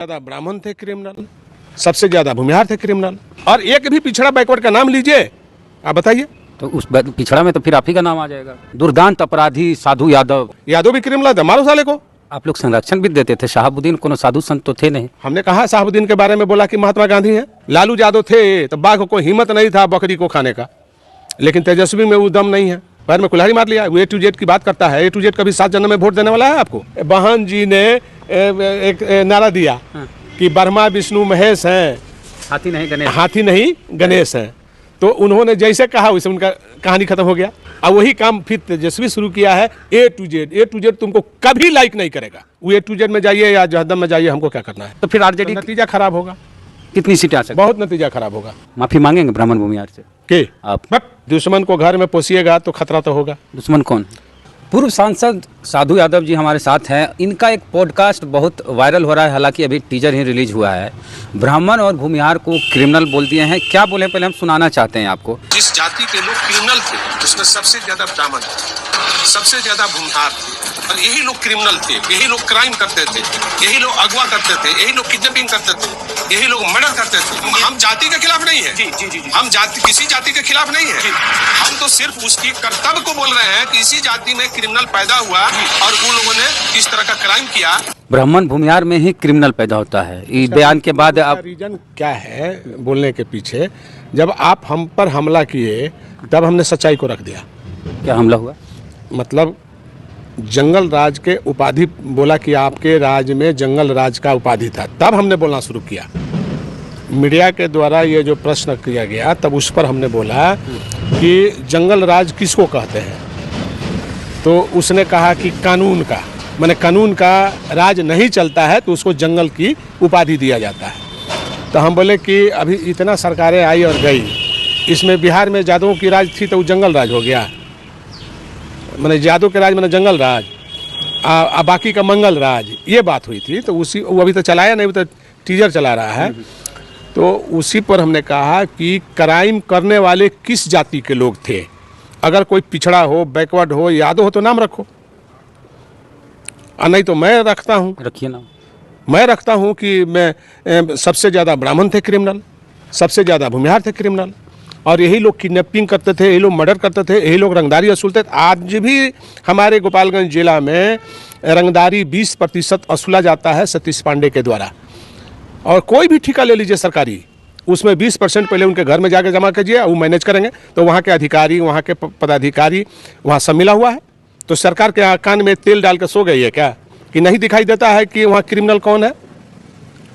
ज्यादा ब्राह्मण थे क्रिमिनल, सबसे ज्यादा भूमिहार थे क्रिमिनल, और एक भी पिछड़ा बैकवर्ड का नाम लीजिए, आप बताइए। तो उस पिछड़ा में तो फिर आप ही का नाम आ जाएगा। दुर्दांत अपराधी साधु यादव। यादव भी क्रिमिनल था, मारो साले को। आप लोग संरक्षण भी देते थे। शहाबुद्दीन कोनो साधु संत तो थे नहीं। हमने कहा शहाबुद्दीन के बारे में बोला कि महात्मा गांधी हैं। लालू यादव थे तो बाघ को हिम्मत नहीं था बकरी को खाने का, लेकिन तेजस्वी में वो दम नहीं है, पैर में कुल्हाड़ी मार लिया। वो A to Z की बात करता है। A to Z कभी 7 जन्म में वोट देने वाला है आपको। बहन जी ने एक नारा दिया कि ब्रह्मा विष्णु महेश हैं, हाथी नहीं गणेश हैं। तो उन्होंने जैसे कहा वैसे उनका कहानी खत्म हो गया। अब वही काम फिर तेजस्वी शुरू किया है। A to Z तुमको कभी लाइक नहीं करेगा। वो A to Z में जाइए या जहन्नम में जाइए, हमको क्या करना है। तो फिर आरजेडी नतीजा खराब होगा। कितनी सीटें आ सकती? बहुत नतीजा खराब होगा। माफी मांगेंगे ब्राह्मण भूमिहार से के आप? दुश्मन को घर में पोसिएगा तो खतरा तो होगा। दुश्मन कौन? पूर्व सांसद साधु यादव जी हमारे साथ हैं। इनका एक पॉडकास्ट बहुत वायरल हो रहा है, हालांकि अभी टीजर ही रिलीज हुआ है। ब्राह्मण और भूमिहार को क्रिमिनल बोल दिए हैं। क्या बोले पहले हम सुनाना चाहते हैं आपको। जिस जाति के लोग क्रिमिनल थे उसमें सबसे ज्यादा ब्राह्मण थे, सबसे ज्यादा भूमिहार थे, और यही लोग क्रिमिनल थे, यही लोग क्राइम करते थे, यही लोग अगवा करते थे, यही लोग किडनैपिंग करते थे, यही लोग मर्डर करते थे। हम जाति के खिलाफ नहीं है। जी। हम जाति किसी जाति के खिलाफ नहीं है। हम तो सिर्फ उसकी कर्तव्य को बोल रहे हैं कि इसी जाति में क्रिमिनल पैदा हुआ और उन लोगों ने इस तरह का क्राइम किया। ब्राह्मण भूमिहार में ही क्रिमिनल पैदा होता है। इस बयान के बाद आप रीजन क्या है बोलने के पीछे? जब आप हम पर हमला किए तब हमने सच्चाई को रख दिया। क्या हमला हुआ? मतलब जंगल राज के उपाधि बोला कि आपके राज में जंगल राज का उपाधि था, तब हमने बोलना शुरू किया। मीडिया के द्वारा ये जो प्रश्न किया गया तब उस पर हमने बोला कि जंगल राज किसको कहते हैं। तो उसने कहा कि कानून का, माने कानून का राज नहीं चलता है तो उसको जंगल की उपाधि दिया जाता है। तो हम बोले कि अभी इतना सरकारें आई और गई, इसमें बिहार में यादवों की राज थी तो वो जंगल राज हो गया। मैंने यादव के राज मैंने जंगल राज, बाकी का मंगल राज, ये बात हुई थी। तो उसी वो अभी तो चलाया नहीं, वो तो टीजर चला रहा है। तो उसी पर हमने कहा कि क्राइम करने वाले किस जाति के लोग थे। अगर कोई पिछड़ा हो, बैकवर्ड हो, यादव हो तो नाम रखो, और नहीं तो मैं रखता हूँ। रखिए नाम। मैं रखता हूँ कि मैं सबसे ज़्यादा ब्राह्मण थे क्रिमिनल, सबसे ज़्यादा भूमिहार थे क्रिमिनल, और यही लोग किडनैपिंग करते थे, यही लोग मर्डर करते थे, यही लोग रंगदारी वसूलते थे। आज भी हमारे गोपालगंज जिला में रंगदारी 20% वसूला जाता है सतीश पांडे के द्वारा। और कोई भी ठेका ले लीजिए सरकारी, उसमें 20% पहले उनके घर में जाकर जमा कीजिए, वो मैनेज करेंगे। तो वहाँ के अधिकारी, वहाँ के पदाधिकारी वहाँ सब मिला हुआ है। तो सरकार के कान में तेल डाल कर सो गई है क्या कि नहीं दिखाई देता है कि वहाँ क्रिमिनल कौन है?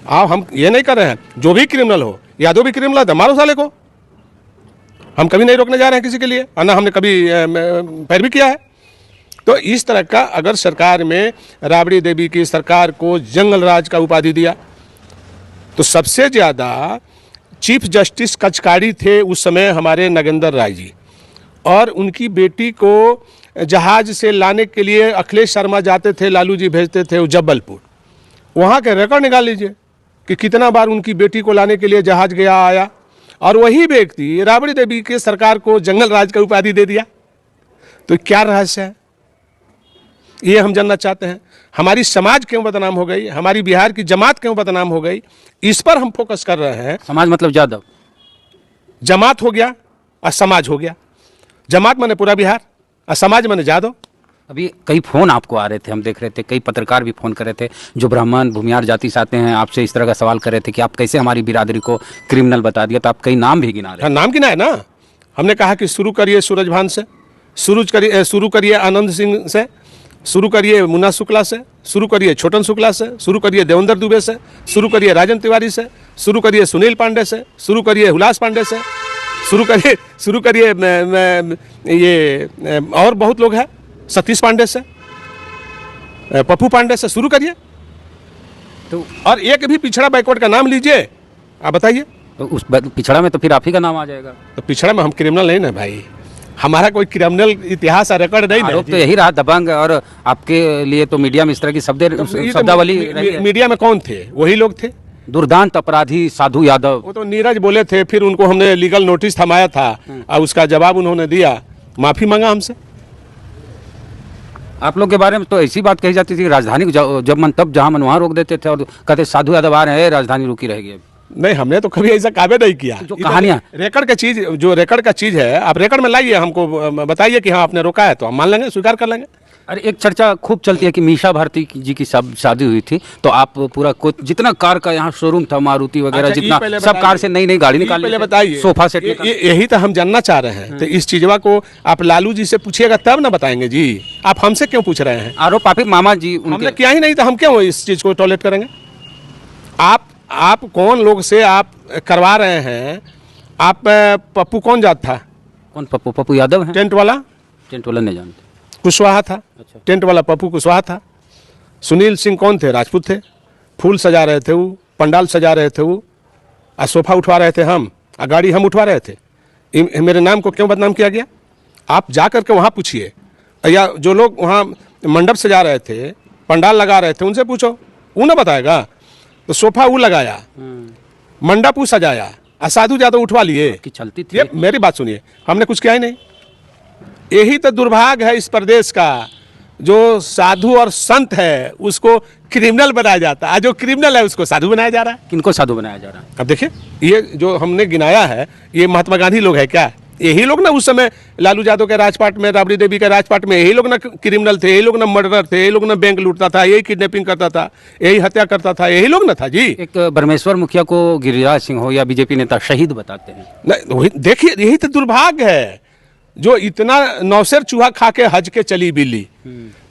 आओ, हम ये नहीं कर रहे हैं। जो भी क्रिमिनल हो, यादव भी क्रिमिनल है, मारो साले को। हम कभी नहीं रोकने जा रहे हैं किसी के लिए, और ना हमने कभी पैरवी किया है। तो इस तरह का अगर सरकार में राबड़ी देवी की सरकार को जंगल राज का उपाधि दिया, तो सबसे ज़्यादा चीफ जस्टिस कचकारी थे उस समय हमारे नागेंद्र राय जी, और उनकी बेटी को जहाज से लाने के लिए अखिलेश शर्मा जाते थे, लालू जी भेजते थे जबलपुर। वहाँ के रिकॉर्ड निकाल लीजिए कि कितना बार उनकी बेटी को लाने के लिए जहाज गया आया, और वही व्यक्ति राबड़ी देवी के सरकार को जंगल राज का उपाधि दे दिया। तो क्या रहस्य है, ये हम जानना चाहते हैं। हमारी समाज क्यों बदनाम हो गई, हमारी बिहार की जमात क्यों बदनाम हो गई, इस पर हम फोकस कर रहे हैं। समाज मतलब यादव, जमात हो गया और समाज हो गया। जमात माने पूरा बिहार और समाज माने यादव। अभी कई फ़ोन आपको आ रहे थे, हम देख रहे थे, कई पत्रकार भी फ़ोन कर रहे थे जो ब्राह्मण भूमिहार जाति से आते हैं, आपसे इस तरह का सवाल कर रहे थे कि आप कैसे हमारी बिरादरी को क्रिमिनल बता दिया। तो आप कई नाम भी गिना रहे हैं। नाम गिना है ना। हमने कहा कि शुरू करिए सूरजभान से, शुरू करिए आनंद सिंह से, शुरू करिए मुन्ना शुक्ला से, शुरू करिए छोटन शुक्ला से, शुरू करिए देवेंद्र दुबे से, शुरू करिए राजन तिवारी से, शुरू करिए सुनील पांडे से, शुरू करिए हुलास पांडे से, शुरू करिए ये और बहुत लोग हैं, सतीश पांडे से, पप्पू पांडे से, शुरू करिए। तो और एक भी पिछड़ा बैकवर्ड का नाम लीजिए, आप बताइए। तो उस पिछड़ा में तो फिर आप ही का नाम आ जाएगा। तो पिछड़ा में हम क्रिमिनल नहीं ना भाई, हमारा कोई क्रिमिनल इतिहास और रिकॉर्ड नहीं है। तो यही रहा दबंग, और आपके लिए तो मीडिया में इस तरह की शब्दावली मीडिया में कौन थे? वही लोग थे। दुर्दांत अपराधी साधु यादव, वो तो नीरज बोले थे, फिर उनको हमने लीगल नोटिस थमाया था और उसका जवाब उन्होंने दिया, माफी मांगा हमसे। आप लोग के बारे में तो ऐसी बात कही जाती थी कि राजधानी जब मन तब जहाँ मन वहाँ रोक देते थे और कहते साधु यादव आ रहे हैं, राजधानी रुकी रहेगी। अब नहीं, हमने तो कभी ऐसा काबे नहीं किया। जो कहानियाँ रेकर्ड का चीज, जो रेकर्ड का चीज है, आप रेकर्ड में लाइए, हमको बताइए कि हाँ आपने रोका है, तो हम मान लेंगे, स्वीकार कर लेंगे। अरे एक चर्चा खूब चलती है कि मीशा भारती जी की सब शादी हुई थी, तो आप पूरा जितना कार का यहाँ शोरूम था, मारुति वगैरह, अच्छा, जितना पहले सब कार से नई नई गाड़ी निकाली, पहले बताइए, सोफा सेट यही तो हम जानना चाह रहे हैं। तो इस चीजवा को आप लालू जी से पूछिएगा तब ना बताएंगे जी। आप हमसे क्यों पूछ रहे हैं? आरोप आप ही मामा जी हमने उनके किया ही नहीं, तो हम क्यों इस चीज को टॉयलेट करेंगे? आप कौन लोग से आप करवा रहे हैं? आप पप्पू कौन जात था? कौन पप्पू? पप्पू यादव है, टेंट वाला नहीं जानते। कुशवाहा था। अच्छा। टेंट वाला पप्पू कुशवाहा था। सुनील सिंह कौन थे? राजपूत थे। फूल सजा रहे थे वो, पंडाल सजा रहे थे वो, और सोफा उठवा रहे थे हम, और गाड़ी हम उठवा रहे थे। मेरे नाम को क्यों बदनाम किया गया? आप जा करके वहाँ पूछिए, या जो लोग वहाँ मंडप सजा रहे थे, पंडाल लगा रहे थे, उनसे पूछो, वो ना बताएगा। तो सोफा वो लगाया, मंडप वो सजाया, और साधु यादव उठवा लिए कि चलती थी। ये मेरी बात सुनिए, हमने कुछ किया ही नहीं। यही तो दुर्भाग्य है इस प्रदेश का, जो साधु और संत है उसको क्रिमिनल बनाया जाता है, जो क्रिमिनल है उसको साधु बनाया जा रहा है। किनको साधु बनाया जा रहा है? अब देखिए, ये जो हमने गिनाया है, ये महात्मा गांधी लोग है क्या? यही लोग ना उस समय लालू यादव के राजपाट में, राबड़ी देवी के राजपाट में, यही लोग ना क्रिमिनल थे, यही लोग ना मर्डरर थे, यही लोग ना बैंक लूटता था, यही किडनैपिंग करता था, यही हत्या करता था, यही लोग ना था जी। एक ब्रह्मेश्वर मुखिया को गिरिराज सिंह हो या बीजेपी नेता शहीद बताते हैं। नहीं, देखिए, यही तो दुर्भाग्य है, जो इतना नौसेर चूहा खा के हज के चली बिल्ली,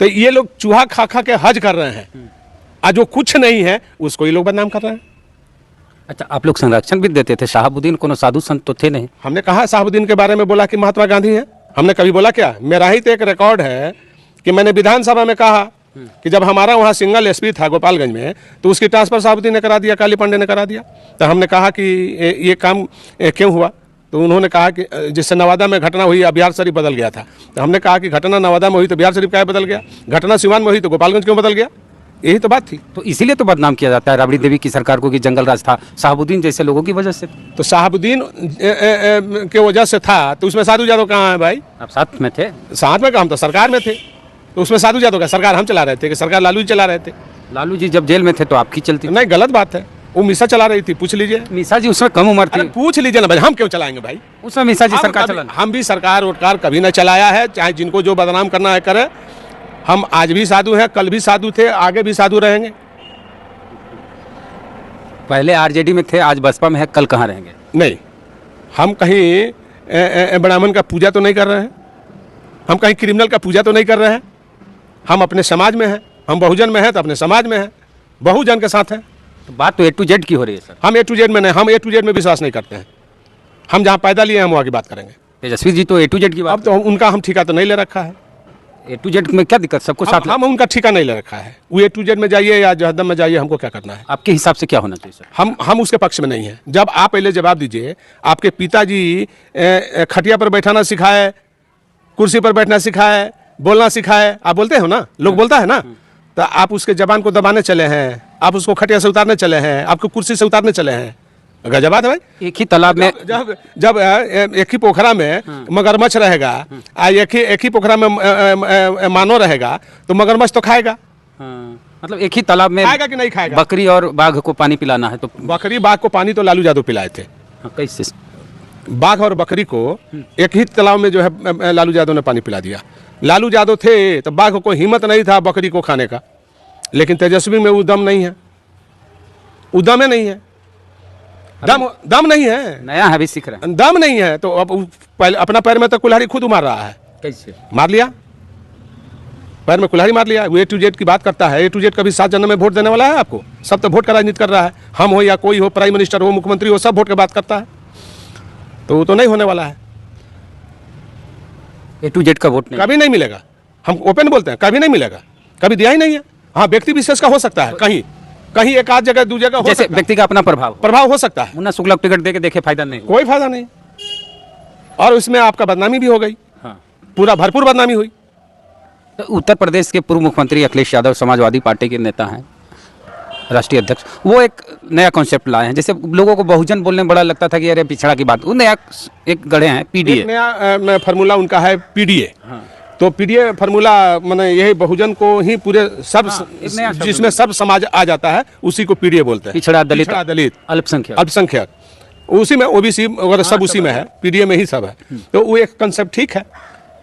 तो ये लोग चूहा खा खा के हज कर रहे हैं, और जो कुछ नहीं है उसको ये लोग बदनाम कर रहे हैं। अच्छा, आप लोग संरक्षण भी देते थे। शाहबुद्दीन कोनो साधु संत तो थे नहीं। हमने कहा साहबुद्दीन के बारे में बोला कि महात्मा गांधी है? हमने कभी बोला क्या? मेरा ही तो एक रिकॉर्ड है कि मैंने विधानसभा में कहा कि जब हमारा वहाँ सिंगल एसपी था गोपालगंज में, तो उसकी ट्रांसफर साहबुद्दीन ने करा दिया, काली पांडे ने करा दिया। तो हमने कहा कि ये काम क्यों हुआ? तो उन्होंने कहा कि जिससे नवादा में घटना हुई, बिहार शरीफ बदल गया था। तो हमने कहा कि घटना नवादा में हुई तो बिहार शरीफ क्या बदल गया? घटना सिवान में हुई तो गोपालगंज क्यों बदल गया? यही तो बात थी। तो इसीलिए तो बदनाम किया जाता है राबड़ी देवी की सरकार को कि जंगल राज था, शाहबुद्दीन जैसे लोगों की वजह से। तो शाहबुद्दीन के वजह से था, तो उसमें साधु यादव कहाँ है भाई? आप साथ में थे? साथ में, हम तो सरकार में थे, तो उसमें साधु यादव का सरकार हम चला रहे थे कि सरकार लालू जी चला रहे थे? लालू जी जब जेल में थे तो आपकी चलती? नहीं, गलत बात है। वो मीसा चला रही थी, पूछ लीजिए। मीसा जी उसमें कम उम्र थी। पूछ लीजिए ना भाई, हम क्यों चलाएंगे भाई? उसमें मीसा जी सरकार चला। हम भी सरकार वोटकार कभी न चलाया है, चाहे जिनको जो बदनाम करना है करे। हम आज भी साधु हैं, कल भी साधु थे, आगे भी साधु रहेंगे। पहले आरजेडी में थे, आज बसपा में है, कल कहाँ रहेंगे? नहीं, हम कहीं ब्राह्मण का पूजा तो नहीं कर रहे हैं, हम कहीं क्रिमिनल का पूजा तो नहीं कर रहे हैं। हम अपने समाज में हैं, हम बहुजन में हैं तो अपने समाज में हैं, बहुजन के साथ हैं। तो बात तो A to Z की हो रही है सर। हम A to Z में नहीं, हम A to Z में विश्वास नहीं करते हैं। हम जहाँ पैदा लिए हम वहाँ की बात करेंगे। तेजस्वी जी तो A to Z की बात। अब तो उनका हम ठिका तो नहीं ले रखा है। A to Z में क्या दिक्कत? सबको साथ। हम उनका ठिका नहीं ले रखा है। वो A to Z में जाइए या जहन्नम में जाइए, हमको क्या करना है? आपके हिसाब से क्या होना चाहिए सर? हम उसके पक्ष में नहीं हैं। जब आप पहले जवाब दीजिए, आपके पिताजी खटिया पर बैठाना सिखाए, कुर्सी पर बैठना सिखाए, बोलना सिखाए, आप बोलते हो ना, लोग बोलता है ना, तो आप उसके जबान को दबाने चले हैं, आप उसको खटिया से उतारने चले हैं, आपको कुर्सी से उतारने चले हैं। गजब बात है भाई। एक ही तालाब में जब एक ही पोखरा में मगरमच्छ रहेगा, एक ही पोखरा में मानव रहेगा, तो मगरमच्छ तो खाएगा। मतलब एक ही तालाब में खाएगा कि नहीं खाएगा? बकरी और बाघ को पानी पिलाना है तो बकरी बाघ को पानी तो लालू यादव पिलाए थे। कैसे? बाघ और बकरी को एक ही तालाब में जो है लालू यादव ने पानी पिला दिया। लालू यादव थे तो बाघ को हिम्मत नहीं था बकरी को खाने का, लेकिन तेजस्वी में उदम नहीं है, उदम है नहीं है, दम नहीं है, नया है, अभी सीख रहे हैं, दम नहीं है। तो अब पहले अपना पैर में तो कुल्हाड़ी खुद मार रहा है। कैसे मार लिया? पैर में कुल्हाड़ी मार लिया। वो A to Z की बात करता है। A to Z कभी 7 जन्म में वोट देने वाला है आपको? सब तो वोट का राजनीति कर रहा है। हम हो या कोई हो, प्राइम मिनिस्टर हो, मुख्यमंत्री हो, सब वोट की बात करता है। तो वो तो नहीं होने वाला है। A to Z का वोट नहीं, कभी नहीं मिलेगा। हम ओपन बोलते हैं, कभी नहीं मिलेगा, कभी दिया ही नहीं है। हाँ, व्यक्ति विशेष का हो सकता है, कहीं कहीं एक आध जगह, 2 जगह हो जैसे सकता है। व्यक्ति का अपना प्रभाव हो सकता है। मुन्ना शुक्ला टिकट दे के देखे, फायदा नहीं, कोई फायदा नहीं। और उसमें आपका बदनामी भी हो गई। हाँ। पूरा भरपूर बदनामी हुई। तो उत्तर प्रदेश के पूर्व मुख्यमंत्री अखिलेश यादव समाजवादी पार्टी के नेता हैं, राष्ट्रीय अध्यक्ष, वो एक नया कॉन्सेप्ट लाए हैं। जैसे लोगों को बहुजन बोलने में बड़ा लगता था कि अरे पिछड़ा की बात, वो नया एक गढ़े हैं PDA। एक नया फार्मूला उनका है PDA। हाँ। तो पीडीए फार्मूला माने यही बहुजन को ही पूरे सब एक नया शब्द जिसमें सब समाज आ जाता है उसी को पीडीए बोलते हैं। पिछड़ा, दलित, दलित, अल्पसंख्यक, अल्पसंख्यक उसी में, ओबीसी वगैरह सब उसी में है, पीडीए में ही सब है। तो वो एक कंसेप्ट ठीक है।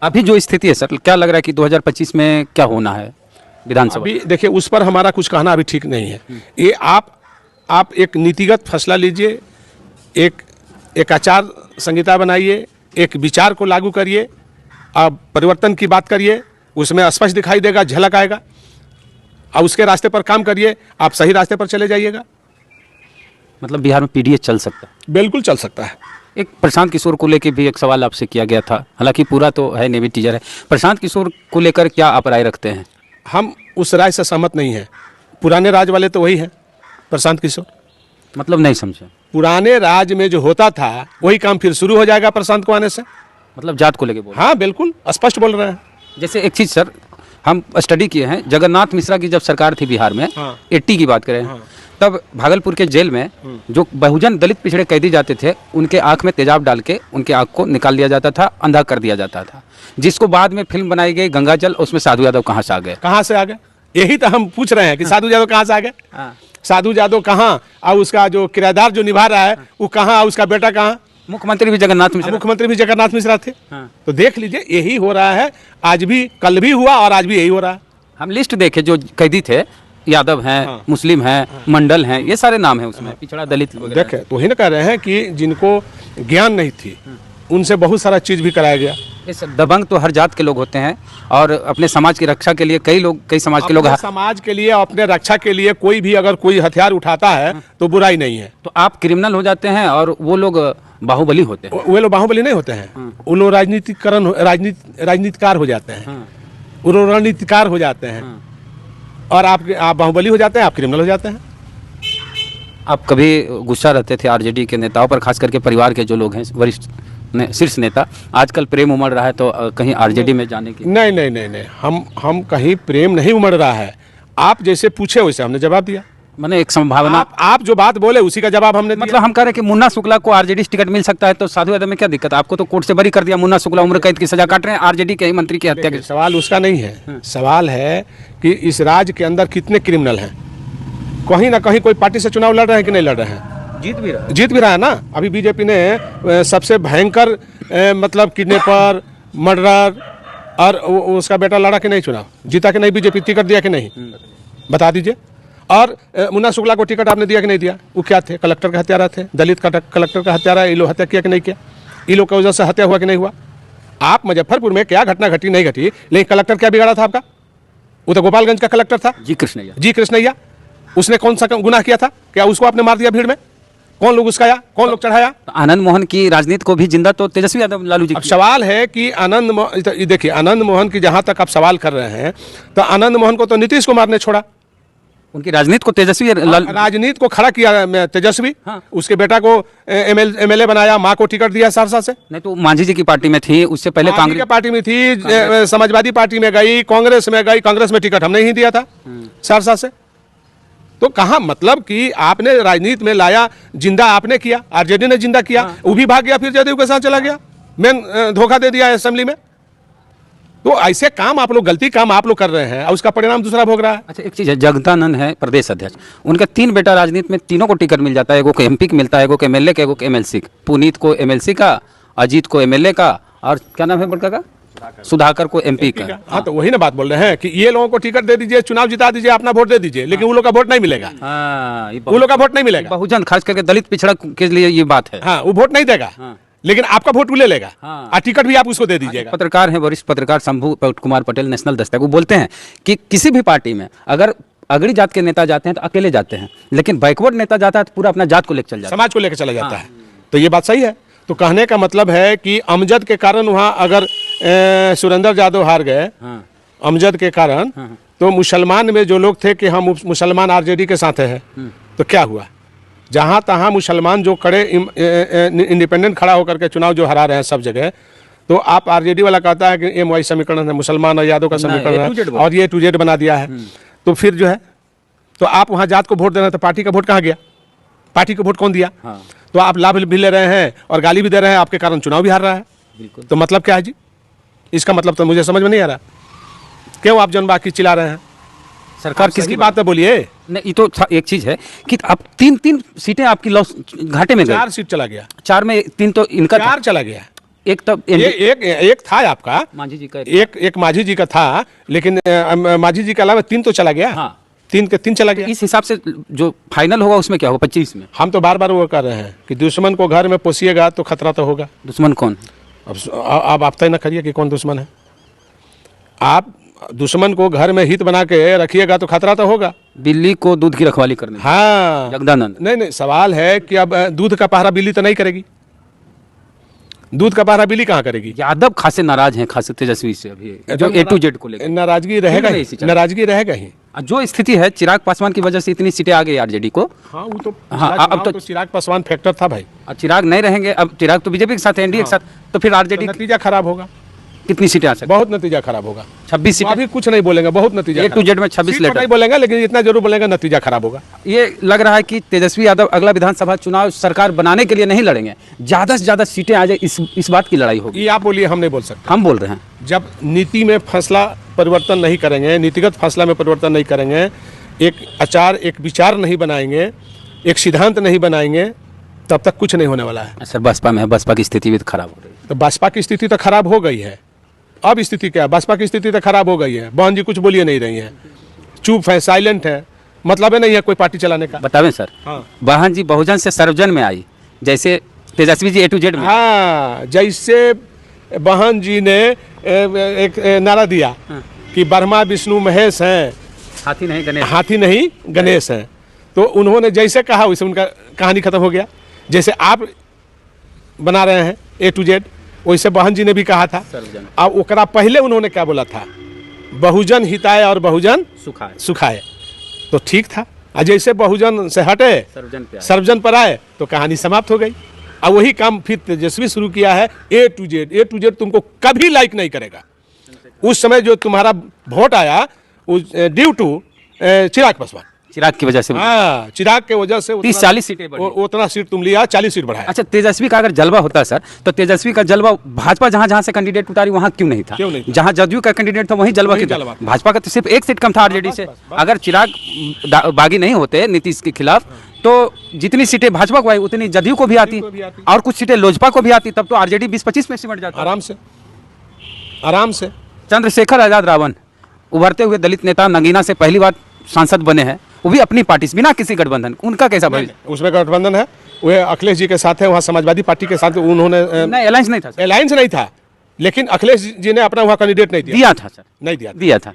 अभी जो स्थिति है सर, क्या लग रहा है कि 2025 में क्या होना है विधानसभा? अभी देखिए उस पर हमारा कुछ कहना अभी ठीक नहीं है। ये आप एक नीतिगत फैसला लीजिए, एक आचार संहिता बनाइए, एक विचार को लागू करिए, आप परिवर्तन की बात करिए, उसमें स्पष्ट दिखाई देगा, झलक आएगा, और उसके रास्ते पर काम करिए, आप सही रास्ते पर चले जाइएगा। मतलब बिहार में पीडीए चल सकता है? बिल्कुल चल सकता है। एक प्रशांत किशोर को लेकर भी एक सवाल आपसे किया गया था, हालांकि पूरा तो है नहीं, भी टीजर है। प्रशांत किशोर को लेकर क्या आप राय रखते हैं? हम उस राय से सहमत नहीं हैं। पुराने राज वाले तो वही हैं, प्रशांत किशोर। मतलब नहीं समझे? पुराने राज में जो होता था वही काम फिर शुरू हो जाएगा प्रशांत को आने से। मतलब जात को लेके बोल? हाँ बिल्कुल स्पष्ट बोल रहे हैं। जैसे एक चीज़ सर, हम स्टडी किए हैं, जगन्नाथ मिश्रा की जब सरकार थी बिहार में, 80 की बात करें, तब भागलपुर के जेल में जो बहुजन दलित पिछड़े कैदी जाते थे, उनके आंख में तेजाब डाल के उनके आंख को निकाल दिया जाता था, अंधा कर दिया जाता था, जिसको बाद में फिल्म बनाई गई गंगाजल, उसमें साधु यादव कहाँ से आ गए? कहाँ से आ गए, यही तो हम पूछ रहे हैं कि साधु यादव कहाँ से आ गए। साधु यादव कहाँ, और उसका जो किराएदार जो निभा रहा है वो कहाँ, उसका बेटा कहाँ? मुख्यमंत्री भी जगन्नाथ मिश्रा। मुख्यमंत्री भी जगन्नाथ मिश्रा थे। तो देख लीजिए यही हो रहा है, आज भी, कल भी हुआ और आज भी यही हो रहा है। हम लिस्ट देखे जो कैदी थे, यादव हैं, मुस्लिम हैं, मंडल हैं, ये सारे नाम हैं उसमें, पिछड़ा, दलित वगैरह। देखे तो वही ना कह रहे हैं कि जिनको ज्ञान नहीं थी उनसे बहुत सारा चीज़ भी कराया गया। इस दबंग तो हर जात के लोग होते हैं, और अपने समाज की रक्षा के लिए कई समाज के लोग, समाज के लिए, अपने रक्षा के लिए कोई भी अगर कोई हथियार उठाता है तो बुराई नहीं है। तो आप क्रिमिनल हो जाते हैं और वो लोग बाहुबली होते हैं। वो लोग बाहुबली नहीं होते हैं, वो लोग राजनीतिकार हो जाते हैं, वो लोग रणनीतिकार हो जाते हैं, और आप बाहुबली हो जाते हैं, आप क्रिमिनल हो जाते हैं। आप कभी गुस्सा रहते थे आरजेडी के नेताओं पर, खास करके परिवार के जो लोग हैं, वरिष्ठ शीर्ष नेता, आजकल प्रेम उमड़ रहा है तो कहीं आरजेडी में जाने की? नहीं नहीं नहीं नहीं, हम कहीं प्रेम नहीं उमड़ रहा है। आप जैसे पूछे वैसे हमने जवाब दिया। मैंने एक संभावना, आप जो बात बोले उसी का जवाब हमने दिया। मतलब हम कह रहे हैं कि मुन्ना शुक्ला को आरजेडी टिकट मिल सकता है, तो साधु यादव में क्या दिक्कत है? आपको तो कोर्ट से बरी कर दिया, मुन्ना शुक्ला उम्र कैद की सजा काट रहे हैं, आरजेडी के ही मंत्री की हत्या की। सवाल उसका नहीं है, सवाल है कि इस राज्य के अंदर कितने क्रिमिनल हैं। कहीं ना कहीं कोई पार्टी से चुनाव लड़ रहे हैं कि नहीं लड़ रहे हैं? जीत भी रहा है ना। अभी बीजेपी ने सबसे भयंकर मतलब किडनैपर, मर्डरर, और उसका बेटा लड़ा कि नहीं चुनाव, जीता कि नहीं, बीजेपी टिकट दिया कि नहीं, बता दीजिए। और मुन्ना शुक्ला को टिकट आपने दिया कि नहीं दिया? वो क्या थे? कलेक्टर का हत्यारा थे, दलित का कलेक्टर का हत्यारा। ये लोग हत्या किया कि नहीं किया? ये लोग की वजह से हत्या हुआ कि नहीं हुआ? आप मुजफ्फरपुर में क्या घटना घटी नहीं घटी, लेकिन कलेक्टर क्या बिगाड़ा था आपका? वो तो गोपालगंज का कलेक्टर था, जी कृष्णैया। उसने कौन सा गुनाह किया था? क्या उसको आपने मार दिया भीड़ में? कौन लोग उसका कौन लोग चढ़ाया? तो आनंद मोहन की राजनीति को भी जिंदा तो तेजस्वी यादव लालू जी। अब सवाल है कि देखिए आनंद मोहन की जहां तक आप सवाल कर रहे हैं, तो आनंद मोहन को तो नीतीश कुमार ने छोड़ा, उनकी राजनीति को तेजस्वी राजनीति को खड़ा किया तेजस्वी। हाँ। उसके बेटा को एमएलए बनाया, माँ को टिकट दिया सहरसा से। नहीं तो मांझी जी की पार्टी में थी, उससे पहले कांग्रेस की पार्टी में थी, समाजवादी पार्टी में गई, कांग्रेस में गई, कांग्रेस में टिकट हमने ही दिया था सहरसा से। तो कहा मतलब कि आपने राजनीति में लाया, जिंदा आपने किया, आरजेडी ने जिंदा किया। वो भी भाग गया, फिर जदयू के साथ चला गया, मेन धोखा दे दिया असेंबली में। तो ऐसे काम आप लोग, गलती काम आप लोग कर रहे हैं और उसका परिणाम दूसरा भोग रहा है। अच्छा एक चीज़ है, जगदानंद है प्रदेश अध्यक्ष, उनका 3 बेटा राजनीति में, तीनों को टिकट मिल जाता है, एगो को एमपी का मिलता है, एगो को एमएलए का, एगो को एमएलसी। पुनीत को एमएलसी का, अजीत को एमएलए का, और क्या नाम है बड़का का, सुधाकर को एमपी का। हाँ तो वही ना बात बोल रहे हैं कि ये लोगों को टिकट दे दीजिए, चुनाव जिता दीजिए, अपना वोट दे दीजिए, लेकिन वो लोग का वोट नहीं मिलेगा। वो लोग का वोट नहीं मिलेगा, बहुजन खास करके दलित पिछड़ा के लिए ये बात है। हाँ, वो वोट नहीं देगा, लेकिन आपका वोट वो ले लेगा। और टिकट भी आप उसको दे दीजिएगा। पत्रकार हैं, वरिष्ठ पत्रकार शंभू कुमार पटेल, नेशनल दस्तक, वो बोलते हैं कि किसी भी पार्टी में अगर अगड़ी जात के नेता जाते हैं तो अकेले जाते हैं, लेकिन बैकवर्ड नेता जाता है तो पूरा अपना जात को लेकर चल जाता है, समाज को लेकर चला जाता है। तो ये बात सही है। तो कहने का मतलब है कि अमजद के कारण वहाँ अगर सुरेंद्र यादव हार गए, अमजद के कारण, तो मुसलमान में जो लोग थे कि हम मुसलमान आरजेडी के साथ हैं, तो क्या हुआ? जहाँ तहाँ मुसलमान जो खड़े इंडिपेंडेंट खड़ा होकर के चुनाव जो हरा रहे हैं सब जगह, तो आप आरजेडी वाला कहता है कि एमवाई समीकरण है, मुसलमान और यादव का समीकरण है, और ये टू जेड बना दिया है। तो फिर जो है, तो आप वहाँ जात को वोट दे रहे हैं, तो पार्टी का वोट कहाँ गया? पार्टी को वोट कौन दिया? तो आप लाभ भी ले रहे हैं और गाली भी दे रहे हैं, आपके कारण चुनाव भी हार रहा है। तो मतलब क्या है जी? इसका मतलब तो मुझे समझ में नहीं आ रहा। क्यों आप जनबाकी चिल्ला रहे हैं? सरकार किसकी किसकी बात है बोलिए। नहीं, ये तो एक चीज है कि अब तीन सीटें आपकी लॉस घाटे में गई। 4 सीट चला गया, 4 में 3 तो इनका था। 4 चला गया। एक तो एक था आपका, मांझी जी का एक माझी जी का था, लेकिन माझी जी के अलावा 3 तो चला गया। हाँ। 3 के 3 चला गया। इस हिसाब से जो फाइनल होगा उसमें क्या होगा 25 में? हम तो बार बार वो कर रहे हैं कि दुश्मन को घर में पोसिएगा तो खतरा तो होगा। दुश्मन कौन? अब आप तय न करिए कि कौन दुश्मन है। आप दुश्मन को घर में हित बना के रखिएगा तो खतरा तो होगा। बिल्ली को दूध की रखवाली करने। हाँ, जगदानंद। नहीं, सवाल है कि अब दूध का पहरा बिल्ली तो नहीं करेगी। दूध का पहरा बिल्ली कहाँ करेगी? यादव खासे नाराज हैं, खासे तेजस्वी से अभी जो A to Z को लेकर। नाराजगी रहेगा ही, नाराजगी रहेगा ही। जो स्थिति है चिराग पासवान की वजह से इतनी सीटें आ गई आरजेडी को। हाँ, वो तो हाँ, अब तो चिराग पासवान फैक्टर था भाई। अब चिराग नहीं रहेंगे, अब चिराग तो बीजेपी के साथ है, एनडीए के साथ, तो फिर आरजेडी नतीजा खराब होगा। कितनी सीटें आ सकती? बहुत नतीजा खराब होगा। 26 सीटें। अभी कुछ नहीं बोलेंगे, बहुत नतीजा A to Z में 26 सीट लेटर नहीं बोलेंगे, लेकिन इतना जरूर बोलेंगे नतीजा खराब होगा। ये लग रहा है कि तेजस्वी यादव अगला विधानसभा चुनाव सरकार बनाने के लिए नहीं लड़ेंगे, ज्यादा से ज्यादा सीटें आ जाए इस बात की लड़ाई होगी। ये आप बोलिए, हम नहीं बोल सकते। हम बोल रहे हैं जब नीति में फैसला परिवर्तन नहीं करेंगे, नीतिगत फैसला में परिवर्तन नहीं करेंगे, एक आचार एक विचार नहीं बनाएंगे, एक सिद्धांत नहीं बनाएंगे, तब तक कुछ नहीं होने वाला है। सर बसपा में है, बसपा की स्थिति भी तो खराब हो रही है। तो बसपा की स्थिति तो खराब हो गई है। अब स्थिति क्या है? बसपा की स्थिति तो खराब हो गई है। बहन जी कुछ बोलिए नहीं रही हैं, चुप है, साइलेंट है, मतलब है नहीं है कोई पार्टी चलाने का। बतावें सर। हाँ। बहन जी बहुजन से सर्वजन में आई, जैसे Tejashwi ji A to Z में। हाँ, जैसे बहन जी ने एक नारा दिया कि ब्रह्मा विष्णु महेश हैं, हाथी नहीं गणेश। हाथी नहीं गणेश हैं, तो उन्होंने जैसे कहा वैसे उनका कहानी खत्म हो गया। जैसे आप बना रहे हैं A to Z, वैसे बहन जी ने भी कहा था। सर्वजन। अब ओकरा पहले उन्होंने क्या बोला था? बहुजन हिताय और बहुजन सुखाए। सुखाए, तो ठीक था। और जैसे बहुजन से हटे सर्वजन पे आए। सर्वजन पर आए तो कहानी समाप्त हो गई। अब वही काम फिर तेजस्वी शुरू किया है। A to Z तुमको कभी लाइक नहीं करेगा। उस समय जो तुम्हारा वोट आया ड्यू टू चिराग पासवान, चिराग की वजह से। हाँ, चिराग के वजह से 30-40 सीटें बढ़ी। उतना सीट तुम लिया, 40 सीट बढ़ाया। अच्छा, तेजस्वी का अगर जलवा होता सर, तो तेजस्वी का जलवा भाजपा जहां जहां से कैंडिडेट उतारी वहां क्यों नहीं था? क्यों नहीं था? जहां जदयू का कैंडिडेट था वहीं जलवा वहीं क्यों जलवा था? था। भाजपा का तो सिर्फ 1 सीट कम था आरजेडी से। अगर चिराग बागी नहीं होते नीतीश के खिलाफ, तो जितनी सीटें भाजपा को आई उतनी जदयू को भी आती, और कुछ सीटें लोजपा को भी आती, तब तो आरजेडी 20-25 में सिमट जाता। आराम से। चंद्रशेखर आजाद रावण उभरते हुए दलित नेता, नगीना से पहली बार सांसद बने हैं, वो भी अपनी पार्टी से, बिना किसी गठबंधन। उनका कैसा भविष्य? उसमें गठबंधन है, वो अखिलेश जी के साथ है, वहाँ समाजवादी पार्टी के साथ उन्होंने नहीं, अलायंस नहीं था सर। अलायंस नहीं था, लेकिन अखिलेश जी ने अपना वहाँ कैंडिडेट नहीं दिया था सर, नहीं दिया था।